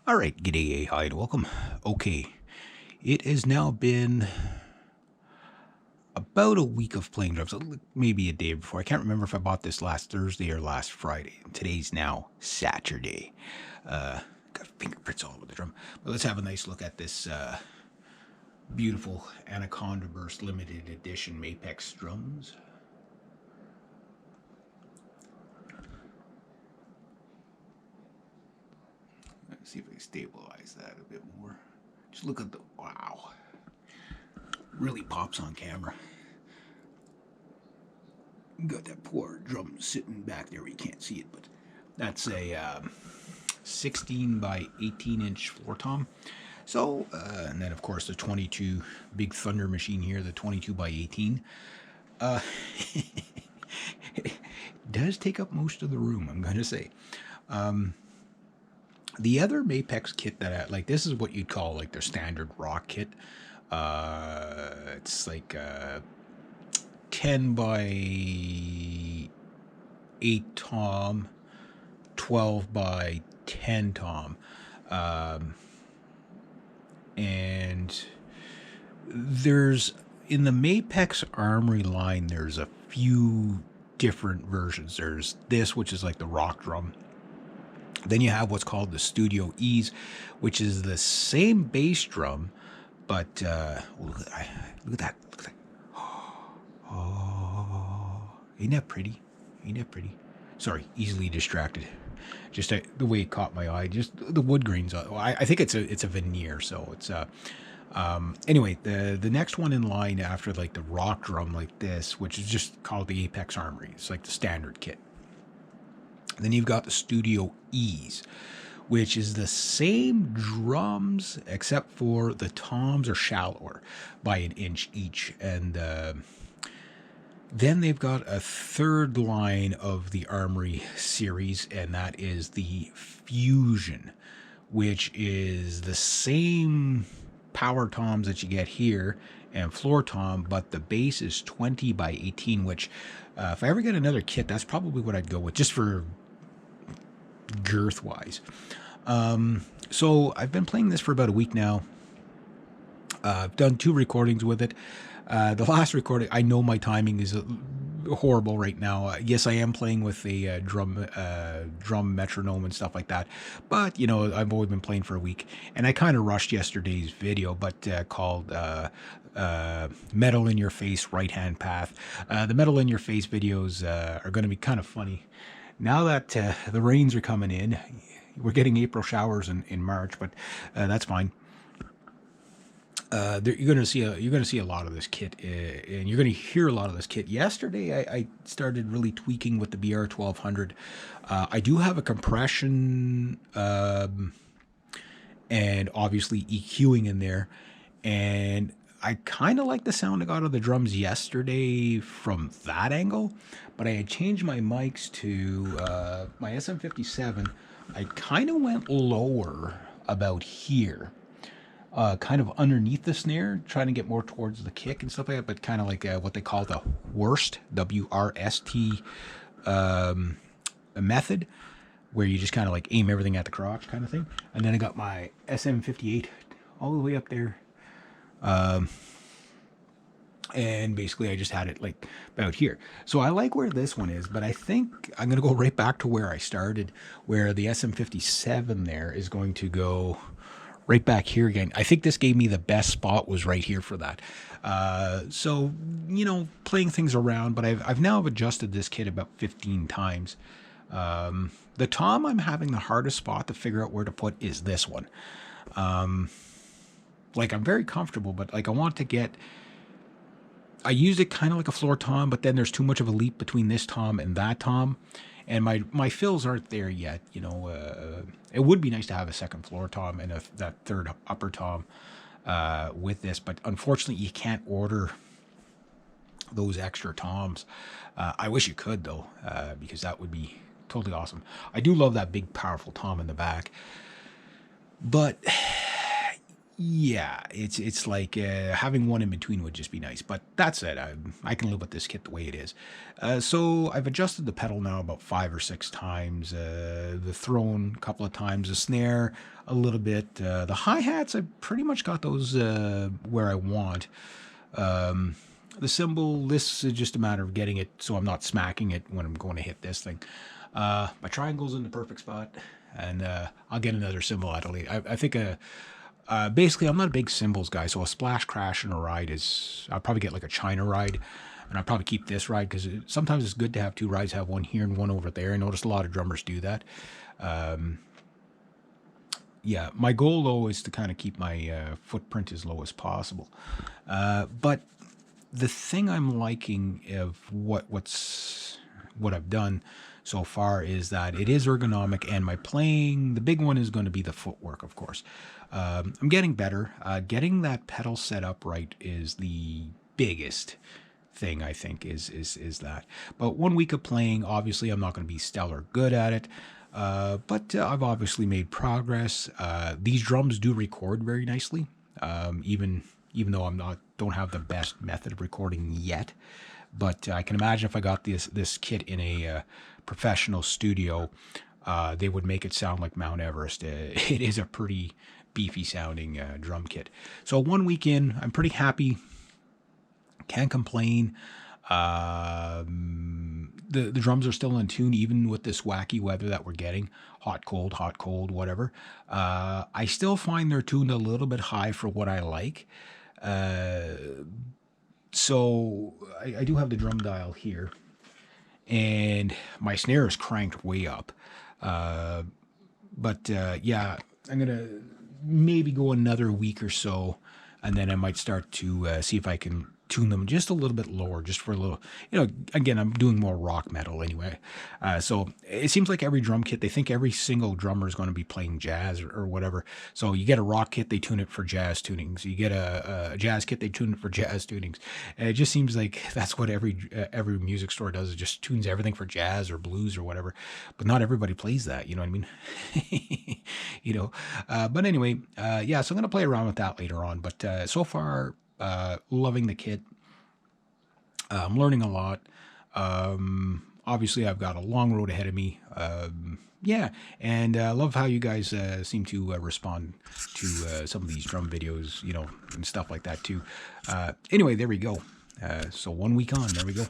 All right, g'day, hi, and welcome. Okay, it has now been about a week of playing drums, maybe a day before. I can't remember if I bought this last Thursday or last Friday. Today's now Saturday. Got fingerprints all over the drum. But let's have a nice look at this beautiful Anaconda Burst limited edition Mapex drums. Let's see if I can stabilize that a bit more. Just look at the, wow. Really pops on camera. Got that poor drum sitting back there. You can't see it, but that's a 16 by 18 inch floor tom. So, and then of course the 22 big Thunder machine here, the 22 by 18. It does take up most of the room, I'm going to say. The other Mapex kit that I like, this is what you'd call like their standard rock kit. It's like 10 by 8 tom, 12 by 10 tom. And there's, in the Mapex Armory line, there's a few different versions. There's this, which is like the rock drum. Then you have what's called the Studio Ease, which is the same bass drum, but look at that. Look at that. Oh, ain't that pretty? Ain't that pretty? Sorry, easily distracted. Just the way it caught my eye. Just the wood grains. I think it's a veneer, so it's anyway, the next one in line after like the rock drum like this, which is just called the Apex Armory. It's like the standard kit. Then you've got the Studio Ease, which is the same drums except for the toms are shallower by an inch each. And then they've got a third line of the Armory series, and that is the Fusion, which is the same power toms that you get here and floor tom, but the bass is 20 by 18, which if I ever get another kit, that's probably what I'd go with, just for girth wise. So I've been playing this for about a week now. I've done 2 recordings with it. The last recording, I know my timing is horrible right now. Yes, I am playing with a drum metronome and stuff like that, but you know, I've only been playing for a week, and I kind of rushed yesterday's video, but called metal in your face right hand path. The metal in your face videos are going to be kind of funny now that the rains are coming in. We're getting April showers in March, but that's fine. You're going to see a lot of this kit, and you're going to hear a lot of this kit. Yesterday, I started really tweaking with the BR1200. I do have a compression and obviously EQing in there, and I kind of like the sound I got of the drums yesterday from that angle, but I had changed my mics to my SM57. I kind of went lower about here. Kind of underneath the snare, trying to get more towards the kick and stuff like that, but kind of like what they call the worst, WRST method, where you just kind of like aim everything at the crotch kind of thing. And then I got my SM58 all the way up there. And basically I just had it like about here. So I like where this one is, but I think I'm going to go right back to where I started, where the SM57 there is going to go right back here again. I think this gave me the best spot was right here for that. So, you know, playing things around, but I've now adjusted this kit about 15 times. The tom I'm having the hardest spot to figure out where to put is this one. Like I'm very comfortable, but like I want to get, I use it kind of like a floor tom, but then there's too much of a leap between this tom and that tom. And my fills aren't there yet, you know. It would be nice to have a second floor tom and that third upper tom with this, but unfortunately you can't order those extra toms. I wish you could though, because that would be totally awesome. I do love that big powerful tom in the back, but Yeah, it's like having one in between would just be nice, but that's it. I can live with this kit the way it is. So I've adjusted the pedal now about 5 or 6 times. The throne a couple of times, the snare a little bit. The hi-hats, I pretty much got those where I want. The cymbal, this is just a matter of getting it so I'm not smacking it when I'm going to hit this thing. My triangle's in the perfect spot, and I'll get another cymbal out of later. I think basically, I'm not a big cymbals guy, so a splash, crash, and a ride is... I'll probably get like a China ride, and I'll probably keep this ride, because sometimes it's good to have two rides, have one here and one over there. I notice a lot of drummers do that. Yeah, my goal, though, is to kind of keep my footprint as low as possible. But the thing I'm liking of what I've done so far is that it is ergonomic, and my playing, the big one is going to be the footwork, of course. I'm getting better. Getting that pedal set up right is the biggest thing, I think, is that. But 1 week of playing, obviously I'm not going to be stellar good at it, but I've obviously made progress. These drums do record very nicely, even though don't have the best method of recording yet. But I can imagine if I got this kit in a professional studio, they would make it sound like Mount Everest. It is a pretty beefy sounding drum kit. So 1 week in, I'm pretty happy. Can't complain. The drums are still in tune, even with this wacky weather that we're getting. Hot, cold, whatever. I still find they're tuned a little bit high for what I like. So I do have the drum dial here, and my snare is cranked way up. But yeah, I'm going to maybe go another week or so, and then I might start to see if I can tune them just a little bit lower, just for a little, again, I'm doing more rock metal anyway. So it seems like every drum kit, they think every single drummer is going to be playing jazz or whatever. So you get a rock kit, they tune it for jazz tunings. You get a jazz kit, they tune it for jazz tunings. And it just seems like that's what every music store does. It just tunes everything for jazz or blues or whatever. But not everybody plays that, you know what I mean? But anyway, yeah, so I'm going to play around with that later on. But so far, loving the kit. I'm learning a lot. Obviously, I've got a long road ahead of me. Yeah, and I love how you guys seem to respond to some of these drum videos, and stuff like that too. Anyway, there we go. So 1 week on, there we go.